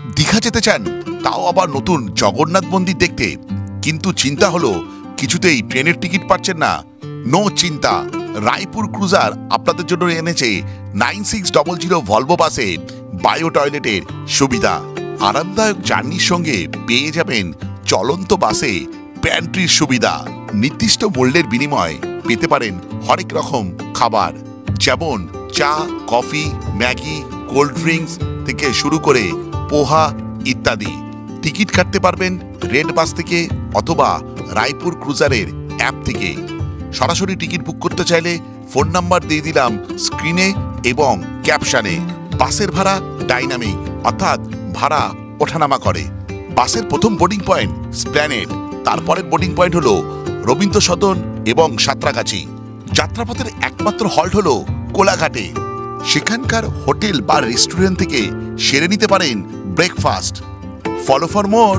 দীঘা যেতে চান, তাও আবার নতুন জগন্নাথ মন্দির দেখতে, কিন্তু চিন্তা হলো কিছুতেই ট্রেনের টিকিট পাচ্ছেন না? নো চিন্তা, রায়পুর ক্রুজার আপনাদের জন্য এনেছে 9600 ভলভো বাসে বায়ো টয়লেটের সুবিধা। আরামদায়ক জার্নির সঙ্গে পেয়ে যাবেন চলন্ত বাসে প্যান্ট্রির সুবিধা। নির্দিষ্ট মূল্যের বিনিময়ে পেতে পারেন হরেক রকম খাবার, যেমন চা, কফি, ম্যাগি, কোল্ড ড্রিঙ্কস থেকে শুরু করে পোহা ইত্যাদি। টিকিট কাটতে পারবেন রেড বাস থেকে অথবা রায়পুর ক্রুজারের অ্যাপ থেকে। সরাসরি টিকিট বুক করতে চাইলে ফোন নাম্বার দিয়ে দিলাম স্ক্রিনে এবং ক্যাপশনে। বাসের ভাড়া ডাইনামিক, অর্থাৎ ভাড়া ওঠানামা করে। বাসের প্রথম বোর্ডিং পয়েন্ট স্প্ল্যানেড, তারপরের বোর্ডিং পয়েন্ট হলো রবীন্দ্র সদন এবং সাঁতরাগাছি। যাত্রাপথের একমাত্র হল্ট হলো কোলাঘাটে। সেখানকার হোটেল বা রেস্টুরেন্ট থেকে সেরে নিতে পারেন ব্রেকফাস্ট। Follow for more.